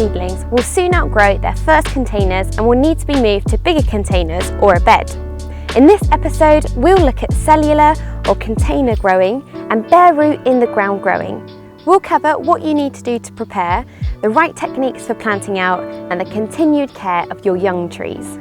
seedlings will soon outgrow their first containers and will need to be moved to bigger containers or a bed. In this episode, we'll look at cellular or container growing and bare root in the ground growing. We'll cover what you need to do to prepare, the right techniques for planting out, and the continued care of your young trees.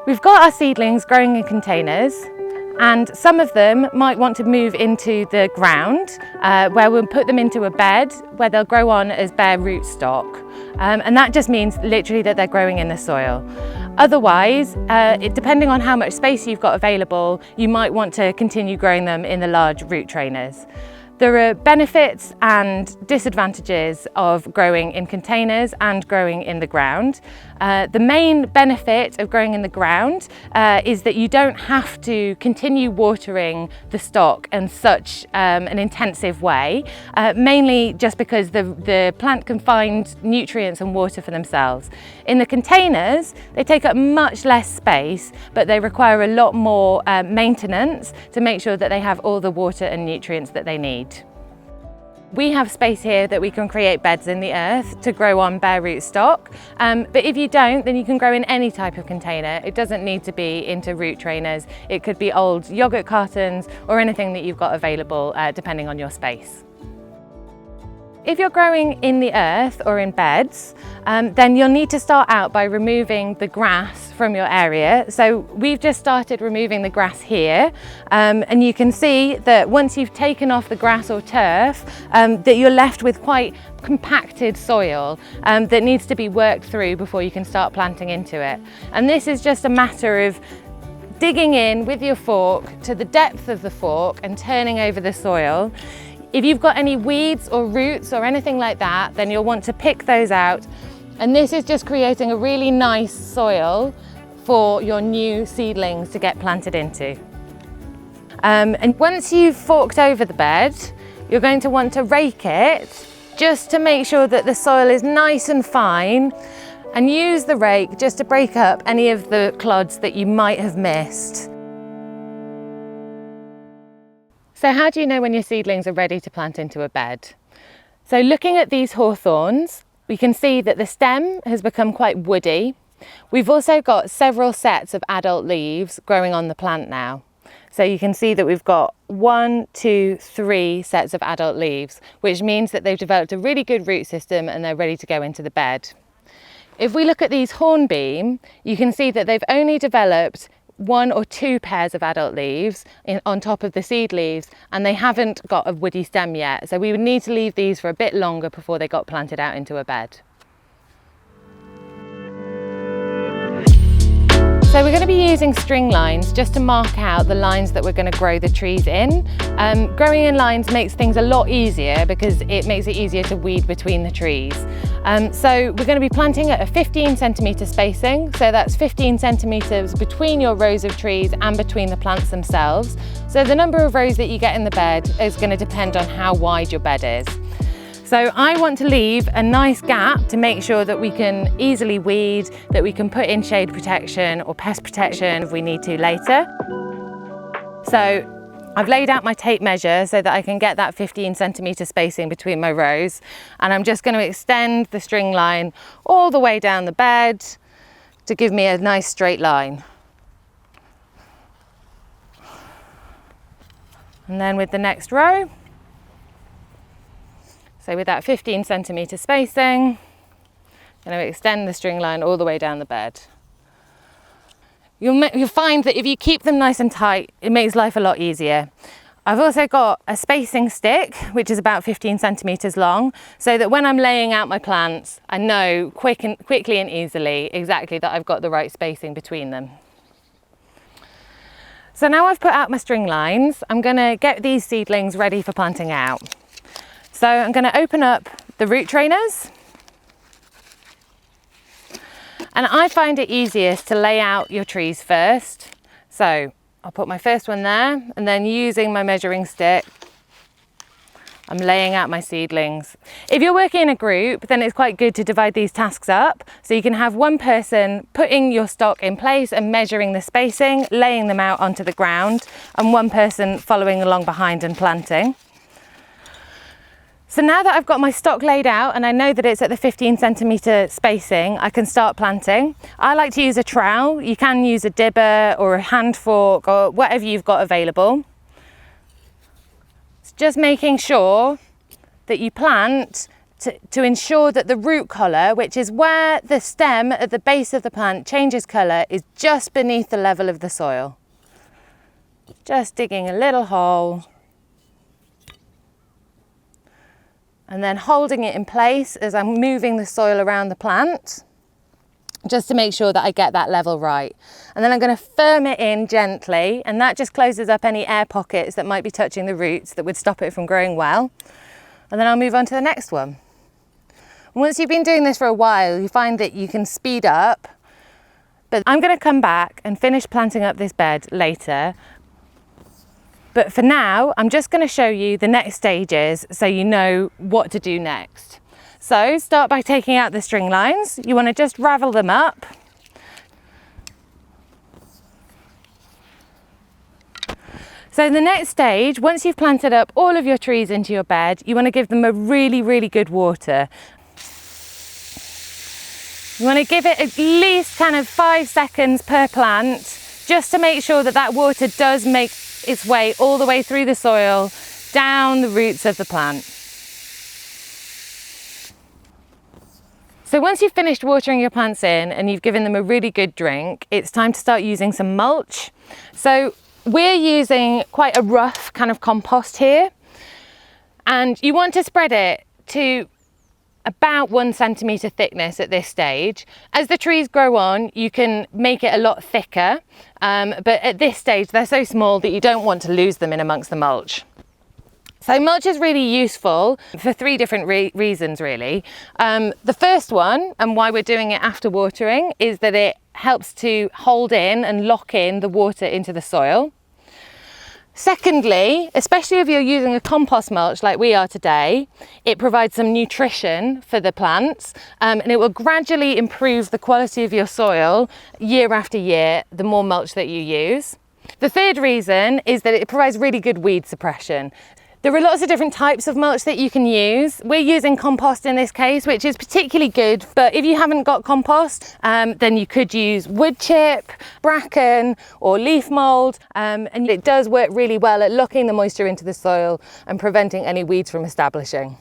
We've got our seedlings growing in containers, and some of them might want to move into the ground where we'll put them into a bed where they'll grow on as bare rootstock. And that just means literally that they're growing in the soil. Otherwise, depending on how much space you've got available, you might want to continue growing them in the large root trainers. There are benefits and disadvantages of growing in containers and growing in the ground. The main benefit of growing in the ground is that you don't have to continue watering the stock in such an intensive way, mainly just because the plant can find nutrients and water for themselves. In the containers, they take up much less space, but they require a lot more maintenance to make sure that they have all the water and nutrients that they need. We have space here that we can create beds in the earth to grow on bare root stock, but if you don't, then you can grow in any type of container. It doesn't need to be into root trainers. It could be old yogurt cartons or anything that you've got available depending on your space. If you're growing in the earth or in beds, then you'll need to start out by removing the grass from your area. So we've just started removing the grass here, and you can see that once you've taken off the grass or turf, that you're left with quite compacted soil that needs to be worked through before you can start planting into it. And this is just a matter of digging in with your fork to the depth of the fork and turning over the soil. If you've got any weeds or roots or anything like that, then you'll want to pick those out. And this is just creating a really nice soil for your new seedlings to get planted into. And once you've forked over the bed, you're going to want to rake it just to make sure that the soil is nice and fine, and use the rake just to break up any of the clods that you might have missed. So how do you know when your seedlings are ready to plant into a bed? So looking at these hawthorns, we can see that the stem has become quite woody. We've also got several sets of adult leaves growing on the plant now. So you can see that we've got 1, 2, 3 sets of adult leaves, which means that they've developed a really good root system and they're ready to go into the bed. If we look at these hornbeam, you can see that they've only developed 1 or 2 pairs of adult leaves on top of the seed leaves, and they haven't got a woody stem yet, so we would need to leave these for a bit longer before they got planted out into a bed. So we're going to be using string lines just to mark out the lines that we're going to grow the trees in. Growing in lines makes things a lot easier because it makes it easier to weed between the trees. So we're going to be planting at a 15 centimetre spacing, so that's 15 centimetres between your rows of trees and between the plants themselves. So the number of rows that you get in the bed is going to depend on how wide your bed is. So I want to leave a nice gap to make sure that we can easily weed, that we can put in shade protection or pest protection if we need to later. So I've laid out my tape measure so that I can get that 15 centimetre spacing between my rows, and I'm just going to extend the string line all the way down the bed to give me a nice straight line. And then with the next row, so with that 15 centimetre spacing, I'm going to extend the string line all the way down the bed. You'll find that if you keep them nice and tight, it makes life a lot easier. I've also got a spacing stick, which is about 15 centimetres long, so that when I'm laying out my plants, I know quickly and easily exactly that I've got the right spacing between them. So now I've put out my string lines, I'm going to get these seedlings ready for planting out. So I'm going to open up the root trainers. And I find it easiest to lay out your trees first. So I'll put my first one there, and then using my measuring stick, I'm laying out my seedlings. If you're working in a group, then it's quite good to divide these tasks up. So you can have one person putting your stock in place and measuring the spacing, laying them out onto the ground, and one person following along behind and planting. So now that I've got my stock laid out and I know that it's at the 15 centimetre spacing, I can start planting. I like to use a trowel. You can use a dibber or a hand fork or whatever you've got available. It's just making sure that you plant to ensure that the root collar, which is where the stem at the base of the plant changes colour, is just beneath the level of the soil. Just digging a little hole. And then holding it in place as I'm moving the soil around the plant, just to make sure that I get that level right. And then I'm going to firm it in gently, and that just closes up any air pockets that might be touching the roots that would stop it from growing well. And then I'll move on to the next one. Once you've been doing this for a while, you find that you can speed up, but I'm going to come back and finish planting up this bed later. But for now, I'm just going to show you the next stages so you know what to do next. So start by taking out the string lines. You want to just ravel them up. So the next stage, once you've planted up all of your trees into your bed, you want to give them a really, really good water. You want to give it at least kind of 5 seconds per plant, just to make sure that that water does make its way all the way through the soil, down the roots of the plant. So once you've finished watering your plants in and you've given them a really good drink, it's time to start using some mulch. So we're using quite a rough kind of compost here, and you want to spread it to about 1 centimetre thickness at this stage. As the trees grow on, you can make it a lot thicker, but at this stage they're so small that you don't want to lose them in amongst the mulch. So mulch is really useful for 3 different reasons really. The first one, and why we're doing it after watering, is that it helps to hold in and lock in the water into the soil. Secondly, especially if you're using a compost mulch like we are today, it provides some nutrition for the plants, and it will gradually improve the quality of your soil year after year, the more mulch that you use. The third reason is that it provides really good weed suppression. There are lots of different types of mulch that you can use. We're using compost in this case, which is particularly good, but if you haven't got compost, then you could use wood chip, bracken or leaf mould, and it does work really well at locking the moisture into the soil and preventing any weeds from establishing.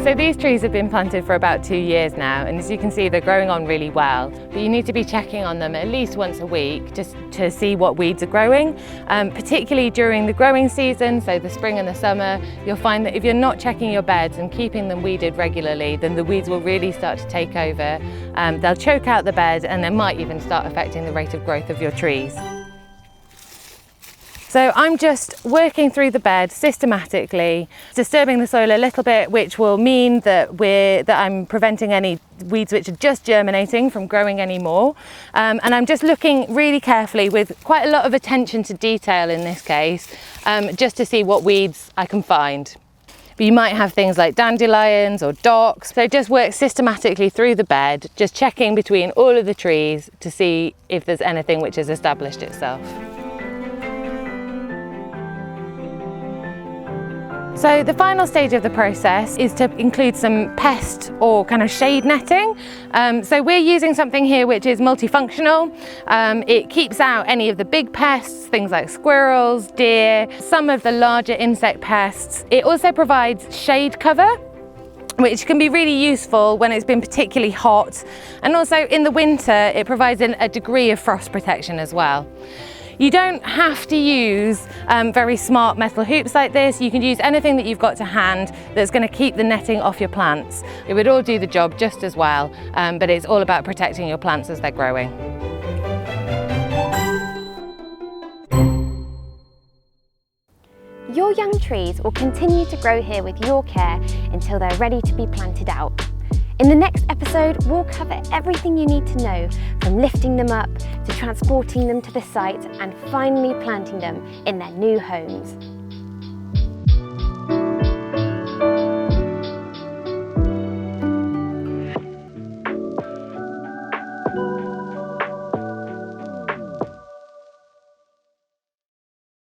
So these trees have been planted for about 2 years now, and as you can see, they're growing on really well, but you need to be checking on them at least once a week just to see what weeds are growing, particularly during the growing season, so the spring and the summer. You'll find that if you're not checking your beds and keeping them weeded regularly, then the weeds will really start to take over. They'll choke out the bed, and they might even start affecting the rate of growth of your trees. So I'm just working through the bed systematically, disturbing the soil a little bit, which will mean that I'm preventing any weeds which are just germinating from growing anymore. And I'm just looking really carefully with quite a lot of attention to detail in this case, just to see what weeds I can find. But you might have things like dandelions or docks. So just work systematically through the bed, just checking between all of the trees to see if there's anything which has established itself. So the final stage of the process is to include some pest or kind of shade netting. So we're using something here which is multifunctional. It keeps out any of the big pests, things like squirrels, deer, some of the larger insect pests. It also provides shade cover, which can be really useful when it's been particularly hot. And also in the winter, it provides a degree of frost protection as well. You don't have to use very smart metal hoops like this. You can use anything that you've got to hand that's going to keep the netting off your plants. It would all do the job just as well, but it's all about protecting your plants as they're growing. Your young trees will continue to grow here with your care until they're ready to be planted out. In the next episode, we'll cover everything you need to know, from lifting them up to transporting them to the site and finally planting them in their new homes.